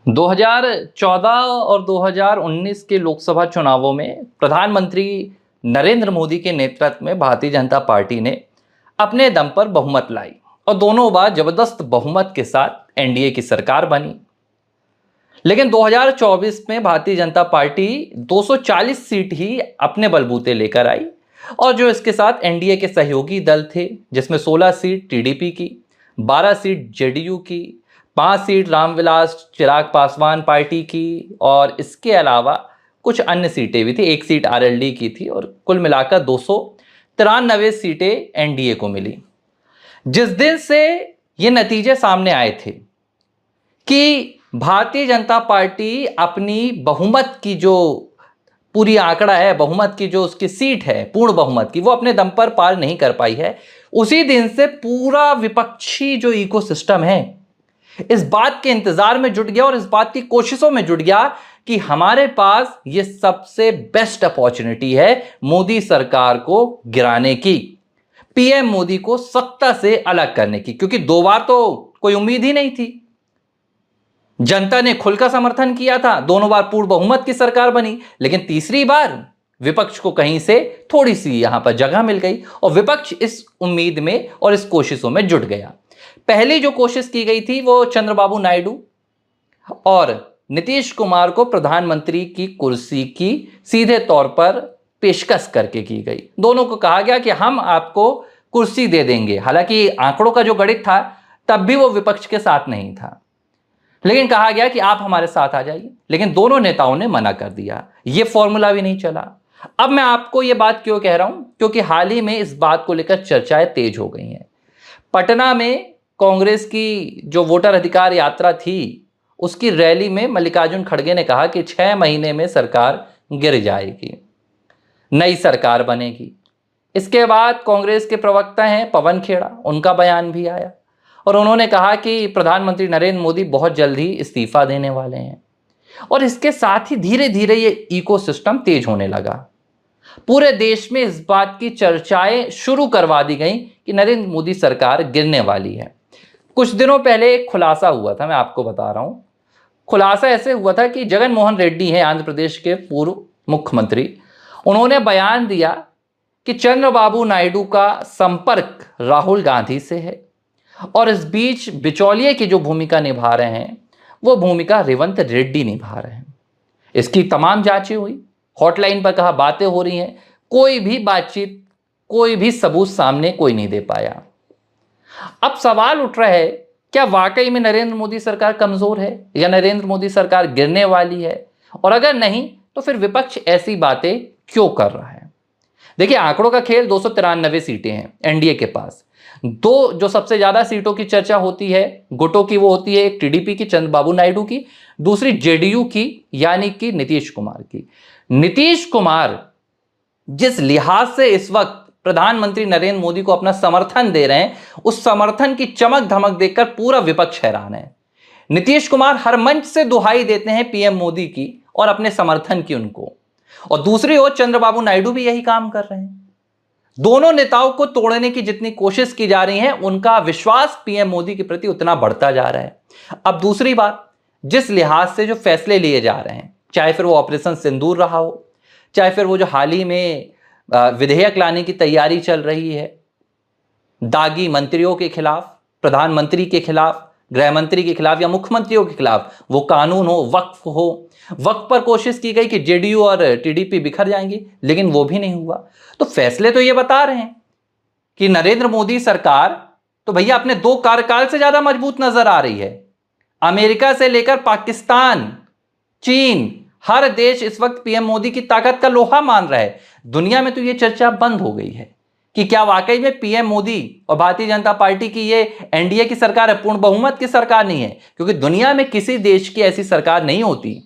2014 और 2019 के लोकसभा चुनावों में प्रधानमंत्री नरेंद्र मोदी के नेतृत्व में भारतीय जनता पार्टी ने अपने दम पर बहुमत लाई और दोनों बार जबरदस्त बहुमत के साथ एनडीए की सरकार बनी। लेकिन 2024 में भारतीय जनता पार्टी 240 सीट ही अपने बलबूते लेकर आई और जो इसके साथ एनडीए के सहयोगी दल थे, जिसमें 16 सीट टीडीपी की, 12 सीट जेडीयू की, 5 सीट रामविलास चिराग पासवान पार्टी की और इसके अलावा कुछ अन्य सीटें भी थी, 1 सीट आरएलडी की थी और कुल मिलाकर 293 सीटें एनडीए को मिली। जिस दिन से ये नतीजे सामने आए थे कि भारतीय जनता पार्टी अपनी बहुमत की जो पूरी आंकड़ा है, बहुमत की जो उसकी सीट है पूर्ण बहुमत की, वो अपने दम पर पार नहीं कर पाई है, उसी दिन से पूरा विपक्षी जो इकोसिस्टम है इस बात के इंतजार में जुट गया और इस बात की कोशिशों में जुट गया कि हमारे पास ये सबसे बेस्ट अपॉर्चुनिटी है मोदी सरकार को गिराने की, पीएम मोदी को सत्ता से अलग करने की, क्योंकि 2 बार तो कोई उम्मीद ही नहीं थी। जनता ने खुलकर समर्थन किया था, दोनों बार पूर्ण बहुमत की सरकार बनी, लेकिन तीसरी बार विपक्ष को कहीं से थोड़ी सी यहां पर जगह मिल गई और विपक्ष इस उम्मीद में और इस कोशिशों में जुट गया। पहली जो कोशिश की गई थी वो चंद्रबाबू नायडू और नीतीश कुमार को प्रधानमंत्री की कुर्सी की सीधे तौर पर पेशकश करके की गई। दोनों को कहा गया कि हम आपको कुर्सी दे देंगे। हालांकि आंकड़ों का जो गणित था तब भी वो विपक्ष के साथ नहीं था, लेकिन कहा गया कि आप हमारे साथ आ जाइए, लेकिन दोनों नेताओं ने मना कर दिया। ये फॉर्मूला भी नहीं चला। अब मैं आपको ये बात क्यों कह रहा हूं, क्योंकि हाल ही में इस बात को लेकर चर्चाएं तेज हो गई हैं। पटना में कांग्रेस की जो वोटर अधिकार यात्रा थी उसकी रैली में मल्लिकार्जुन खड़गे ने कहा कि 6 महीने में सरकार गिर जाएगी, नई सरकार बनेगी। इसके बाद कांग्रेस के प्रवक्ता हैं पवन खेड़ा, उनका बयान भी आया और उन्होंने कहा कि प्रधानमंत्री नरेंद्र मोदी बहुत जल्द ही इस्तीफा देने वाले हैं। और इसके साथ ही धीरे धीरे ये इकोसिस्टम तेज होने लगा। पूरे देश में इस बात की चर्चाएं शुरू करवा दी गई कि नरेंद्र मोदी सरकार गिरने वाली है। कुछ दिनों पहले एक खुलासा हुआ था, मैं आपको बता रहा हूं। खुलासा ऐसे हुआ था कि जगन मोहन रेड्डी हैं आंध्र प्रदेश के पूर्व मुख्यमंत्री, उन्होंने बयान दिया कि चंद्रबाबू नायडू का संपर्क राहुल गांधी से है और इस बीच बिचौलिए की जो भूमिका निभा रहे हैं वो भूमिका रेवंत रेड्डी निभा रहे हैं। इसकी तमाम जांचें हुई, हॉटलाइन पर कहा बातें हो रही हैं, कोई भी बातचीत, कोई भी सबूत सामने कोई नहीं दे पाया। अब सवाल उठ रहा है, क्या वाकई में नरेंद्र मोदी सरकार कमजोर है या नरेंद्र मोदी सरकार गिरने वाली है? और अगर नहीं तो फिर विपक्ष ऐसी बातें क्यों कर रहा है? देखिए, आंकड़ों का खेल, 293 सीटें हैं एनडीए के पास। दो जो सबसे ज्यादा सीटों की चर्चा होती है गुटों की, वो होती है एक टीडीपी की चंद्रबाबू नायडू की, दूसरी जेडीयू की यानी कि नीतीश कुमार की। नीतीश कुमार जिस लिहाज से इस वक्त प्रधानमंत्री नरेंद्र मोदी को अपना समर्थन दे रहे हैं, उस समर्थन की चमक धमक देखकर पूरा विपक्ष हैरान है। नीतीश कुमार हर मंच से दुहाई देते हैं पीएम मोदी की और अपने समर्थन की उनको, और दूसरी ओर चंद्रबाबू नायडू भी यही काम कर रहे हैं। दोनों नेताओं को तोड़ने की जितनी कोशिश की जा रही है, उनका विश्वास पीएम मोदी के प्रति उतना बढ़ता जा रहा है। अब दूसरी बात, जिस लिहाज से जो फैसले लिए जा रहे हैं, चाहे फिर वो ऑपरेशन सिंदूर रहा हो, चाहे फिर वो जो हाल ही में विधेयक लाने की तैयारी चल रही है दागी मंत्रियों के खिलाफ, प्रधानमंत्री के खिलाफ, गृह मंत्री के खिलाफ या मुख्यमंत्रियों के खिलाफ, वो कानून हो, वक्फ पर कोशिश की गई कि जेडीयू और टीडीपी बिखर जाएंगी, लेकिन वो भी नहीं हुआ। तो फैसले तो ये बता रहे हैं कि नरेंद्र मोदी सरकार तो भैया अपने 2 कार्यकाल से ज्यादा मजबूत नजर आ रही है। अमेरिका से लेकर पाकिस्तान, चीन, हर देश इस वक्त पीएम मोदी की ताकत का लोहा मान रहा है। दुनिया में तो ये चर्चा बंद हो गई है कि क्या वाकई में पीएम मोदी और भारतीय जनता पार्टी की ये एनडीए की सरकार है, पूर्ण बहुमत की सरकार नहीं है। क्योंकि दुनिया में किसी देश की ऐसी सरकार नहीं होती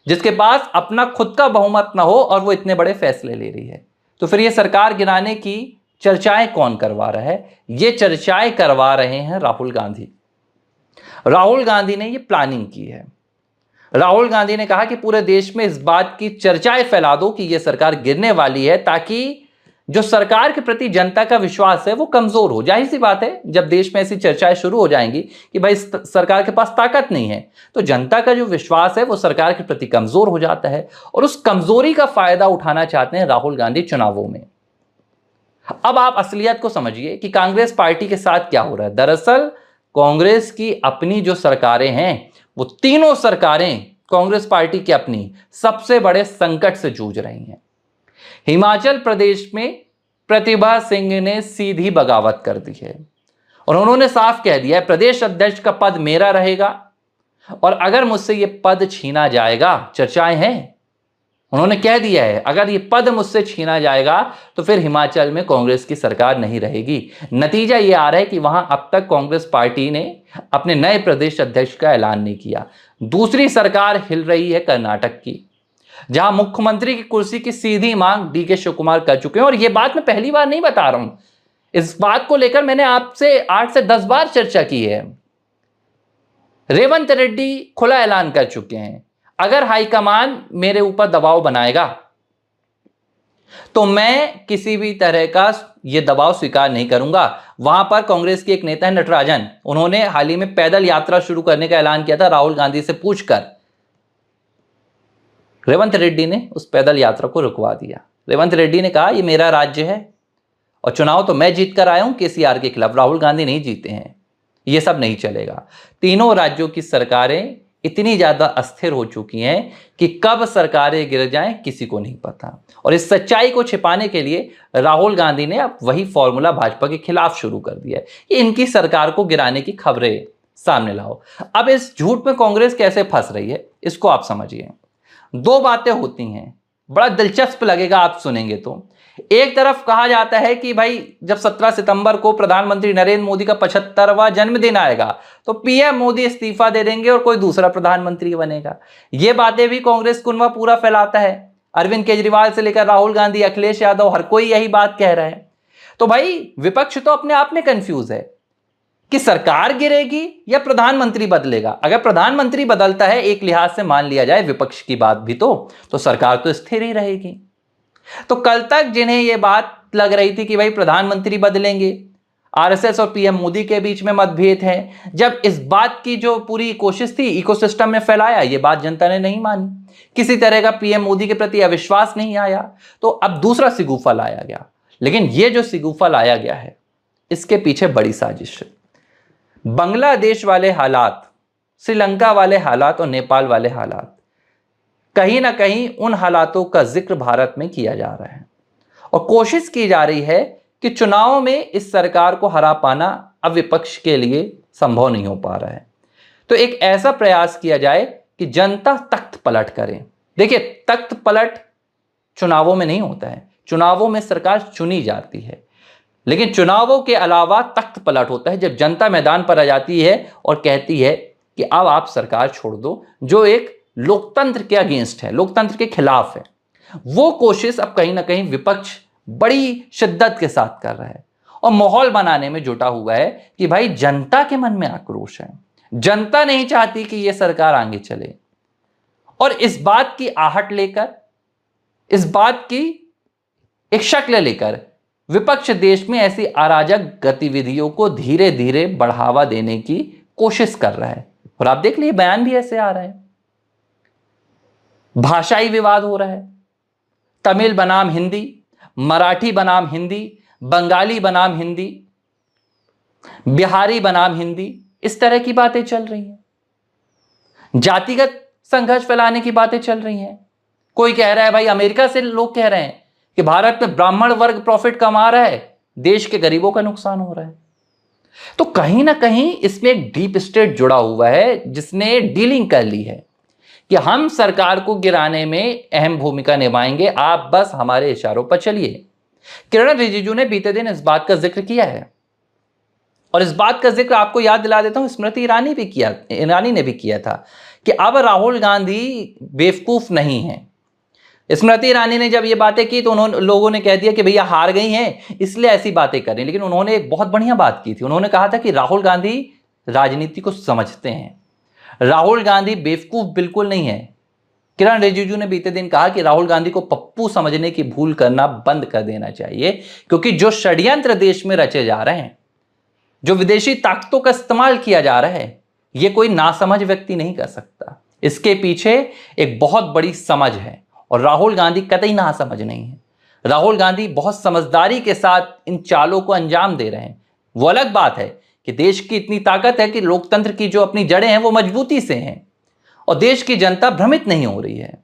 जिसके पास अपना खुद का बहुमत ना हो और वो इतने बड़े फैसले ले रही है। तो फिर ये सरकार गिराने की चर्चाएं कौन करवा रहा है? ये चर्चाएं करवा रहे हैं राहुल गांधी। राहुल गांधी ने ये प्लानिंग की है। राहुल गांधी ने कहा कि पूरे देश में इस बात की चर्चाएं फैला दो कि यह सरकार गिरने वाली है, ताकि जो सरकार के प्रति जनता का विश्वास है वो कमजोर हो। जाहिर सी बात है, जब देश में ऐसी चर्चाएं शुरू हो जाएंगी कि भाई सरकार के पास ताकत नहीं है, तो जनता का जो विश्वास है वो सरकार के प्रति कमजोर हो जाता है, और उस कमजोरी का फायदा उठाना चाहते हैं राहुल गांधी चुनावों में। अब आप असलियत को समझिए कि कांग्रेस पार्टी के साथ क्या हो रहा है। दरअसल कांग्रेस की अपनी जो सरकारें हैं, वो तीनों सरकारें कांग्रेस पार्टी की अपनी सबसे बड़े संकट से जूझ रही हैं। हिमाचल प्रदेश में प्रतिभा सिंह ने सीधी बगावत कर दी है और उन्होंने साफ कह दिया है प्रदेश अध्यक्ष का पद मेरा रहेगा, और अगर मुझसे यह पद छीना जाएगा, चर्चाएं हैं, उन्होंने कह दिया है अगर ये पद मुझसे छीना जाएगा तो फिर हिमाचल में कांग्रेस की सरकार नहीं रहेगी। नतीजा ये आ रहा है कि वहां अब तक कांग्रेस पार्टी ने अपने नए प्रदेश अध्यक्ष का ऐलान नहीं किया। दूसरी सरकार हिल रही है कर्नाटक की, जहां मुख्यमंत्री की कुर्सी की सीधी मांग डीके शिव कुमार कर चुके हैं। और यह बात मैं पहली बार नहीं बता रहा हूं, इस बात को लेकर मैंने आपसे 8 से 10 बार चर्चा की है। रेवंत रेड्डी खुला ऐलान कर चुके हैं अगर हाईकमान मेरे ऊपर दबाव बनाएगा तो मैं किसी भी तरह का यह दबाव स्वीकार नहीं करूंगा। वहां पर कांग्रेस के एक नेता है नटराजन, उन्होंने हाल ही में पैदल यात्रा शुरू करने का ऐलान किया था राहुल गांधी से पूछकर। रेवंत रेड्डी ने उस पैदल यात्रा को रुकवा दिया। रेवंत रेड्डी ने कहा यह मेरा राज्य है और चुनाव तो मैं जीत कर आया हूं केसीआर के खिलाफ, राहुल गांधी नहीं जीते हैं, यह सब नहीं चलेगा। तीनों राज्यों की सरकारें इतनी ज्यादा अस्थिर हो चुकी हैं कि कब सरकारें गिर जाएं किसी को नहीं पता, और इस सच्चाई को छिपाने के लिए राहुल गांधी ने अब वही फॉर्मूला भाजपा के खिलाफ शुरू कर दिया है कि इनकी सरकार को गिराने की खबरें सामने लाओ। अब इस झूठ में कांग्रेस कैसे फंस रही है इसको आप समझिए। दो बातें होती हैं, बड़ा दिलचस्प लगेगा आप सुनेंगे तो। एक तरफ कहा जाता है कि भाई जब 17 सितंबर को प्रधानमंत्री नरेंद्र मोदी का 75वां जन्मदिन आएगा तो पीएम मोदी इस्तीफा दे देंगे और कोई दूसरा प्रधानमंत्री बनेगा। ये बातें भी कांग्रेस कुनबा पूरा फैलाता है। अरविंद केजरीवाल से लेकर राहुल गांधी, अखिलेश यादव, हर कोई यही बात कह रहा है। तो भाई विपक्ष तो अपने आप में कंफ्यूज है कि सरकार गिरेगी या प्रधानमंत्री बदलेगा। अगर प्रधानमंत्री बदलता है, एक लिहाज से मान लिया जाए विपक्ष की बात भी, तो सरकार तो स्थिर ही रहेगी। तो कल तक जिन्हें यह बात लग रही थी कि भाई प्रधानमंत्री बदलेंगे, आरएसएस और पीएम मोदी के बीच में मतभेद है, जब इस बात की जो पूरी कोशिश थी इकोसिस्टम में फैलाया, यह बात जनता ने नहीं मानी, किसी तरह का पीएम मोदी के प्रति अविश्वास नहीं आया, तो अब दूसरा सिगुफा लाया गया। लेकिन यह जो सिगुफा लाया गया है इसके पीछे बड़ी साजिश है। बांग्लादेश वाले हालात, श्रीलंका वाले हालात और नेपाल वाले हालात, कहीं ना कहीं उन हालातों का जिक्र भारत में किया जा रहा है और कोशिश की जा रही है कि चुनाव में इस सरकार को हरा पाना अब विपक्ष के लिए संभव नहीं हो पा रहा है। तो एक ऐसा प्रयास किया जाए कि जनता तख्त पलट करे। देखिए, तख्त पलट चुनावों में नहीं होता है, चुनावों में सरकार चुनी जाती है, लेकिन चुनावों के अलावा तख्त पलट होता है जब जनता मैदान पर आ जाती है और कहती है कि अब आप सरकार छोड़ दो, जो एक लोकतंत्र के अगेंस्ट है, लोकतंत्र के खिलाफ है। वो कोशिश अब कहीं ना कहीं विपक्ष बड़ी शिद्दत के साथ कर रहा है और माहौल बनाने में जुटा हुआ है कि भाई जनता के मन में आक्रोश है, जनता नहीं चाहती कि यह सरकार आगे चले। और इस बात की आहट लेकर, इस बात की एक शक्ल लेकर विपक्ष देश में ऐसी अराजक गतिविधियों को धीरे धीरे बढ़ावा देने की कोशिश कर रहा है। और आप देख लीजिए, बयान भी ऐसे आ रहा है, भाषाई विवाद हो रहा है, तमिल बनाम हिंदी, मराठी बनाम हिंदी, बंगाली बनाम हिंदी, बिहारी बनाम हिंदी, इस तरह की बातें चल रही हैं। जातिगत संघर्ष फैलाने की बातें चल रही हैं। कोई कह रहा है, भाई अमेरिका से लोग कह रहे हैं कि भारत में ब्राह्मण वर्ग प्रॉफिट कमा रहा है, देश के गरीबों का नुकसान हो रहा है। तो कहीं ना कहीं इसमें एक डीप स्टेट जुड़ा हुआ है जिसने डीलिंग कर ली है कि हम सरकार को गिराने में अहम भूमिका निभाएंगे, आप बस हमारे इशारों पर चलिए। किरण रिजिजू ने बीते दिन इस बात का जिक्र किया है और इस बात का जिक्र आपको याद दिला देता हूं, स्मृति ईरानी ने भी किया था कि अब राहुल गांधी बेवकूफ नहीं है। स्मृति ईरानी ने जब ये बातें की तो लोगों ने कह दिया कि भैया हार गई हैं इसलिए ऐसी बातें कर रही, लेकिन उन्होंने एक बहुत बढ़िया बात की थी। उन्होंने कहा था कि राहुल गांधी राजनीति को समझते हैं, राहुल गांधी बेवकूफ बिल्कुल नहीं है, किरण रिजिजू ने बीते दिन कहा कि राहुल गांधी को पप्पू समझने की भूल करना बंद कर देना चाहिए, क्योंकि जो षड्यंत्र देश में रचे जा रहे हैं, जो विदेशी ताकतों का इस्तेमाल किया जा रहा है, यह कोई नासमझ व्यक्ति नहीं कर सकता। इसके पीछे एक बहुत बड़ी समझ है और राहुल गांधी कतई नासमझ नहीं है। राहुल गांधी बहुत समझदारी के साथ इन चालों को अंजाम दे रहे हैं। वो अलग बात है कि देश की इतनी ताकत है कि लोकतंत्र की जो अपनी जड़ें हैं वो मजबूती से हैं और देश की जनता भ्रमित नहीं हो रही है,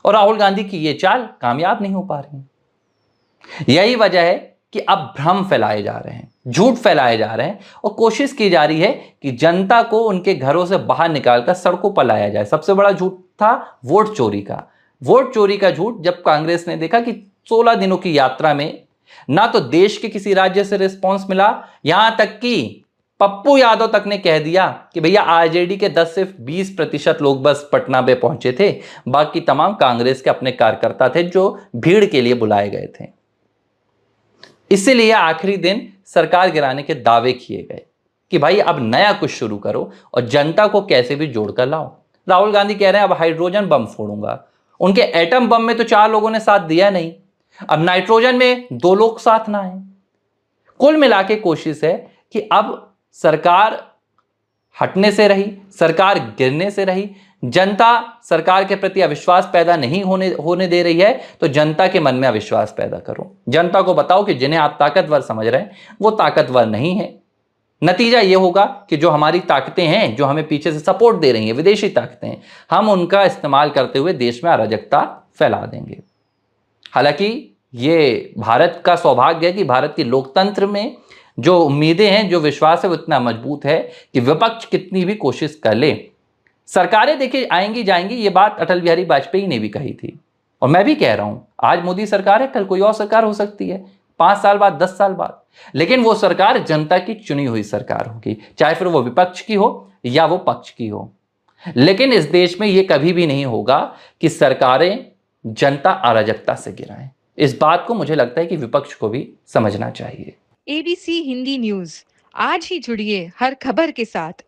और राहुल गांधी की ये चाल कामयाब नहीं हो पा रही। यही वजह है कि अब भ्रम फैलाए जा रहे हैं, झूठ फैलाए जा रहे हैं और कोशिश की जा रही है कि जनता को उनके घरों से बाहर निकालकर सड़कों पर लाया जाए। सबसे बड़ा झूठ था वोट चोरी का। वोट चोरी का झूठ जब कांग्रेस ने देखा कि 16 दिनों की यात्रा में ना तो देश के किसी राज्य से रिस्पांस मिला, यहां तक कि पप्पू यादव तक ने कह दिया कि भैया आरजेडी के 10 से 20% लोग बस पटना में पहुंचे थे, बाकी तमाम कांग्रेस के अपने कार्यकर्ता थे जो भीड़ के लिए बुलाए गए थे। इसीलिए आखिरी दिन सरकार गिराने के दावे किए गए कि भाई अब नया कुछ शुरू करो और जनता को कैसे भी जोड़कर लाओ। राहुल गांधी कह रहे हैं अब हाइड्रोजन बम फोड़ूंगा। उनके एटम बम में तो 4 लोगों ने साथ दिया नहीं, अब नाइट्रोजन में 2 लोग साथ ना आए। कुल मिला के कोशिश है कि अब सरकार हटने से रही, सरकार गिरने से रही, जनता सरकार के प्रति अविश्वास पैदा नहीं होने दे रही है, तो जनता के मन में अविश्वास पैदा करो। जनता को बताओ कि जिन्हें आप ताकतवर समझ रहे हैं वो ताकतवर नहीं है। नतीजा ये होगा कि जो हमारी ताकतें हैं, जो हमें पीछे से सपोर्ट दे रही हैं, विदेशी ताकतें, हम उनका इस्तेमाल करते हुए देश में अराजकता फैला देंगे। हालांकि ये भारत का सौभाग्य है कि भारत के लोकतंत्र में जो उम्मीदें हैं, जो विश्वास है, वो इतना मजबूत है कि विपक्ष कितनी भी कोशिश कर ले, सरकारें देखिए आएंगी जाएंगी। ये बात अटल बिहारी वाजपेयी ने भी कही थी और मैं भी कह रहा हूं। आज मोदी सरकार है, कल कोई और सरकार हो सकती है, 5 साल बाद, 10 साल बाद, लेकिन वो सरकार जनता की चुनी हुई सरकार होगी, चाहे फिर वो विपक्ष की हो या वो पक्ष की हो। लेकिन इस देश में ये कभी भी नहीं होगा कि सरकारें जनता अराजकता से गिराएं। इस बात को मुझे लगता है कि विपक्ष को भी समझना चाहिए। एबीसी हिंदी न्यूज, आज ही जुड़िए हर खबर के साथ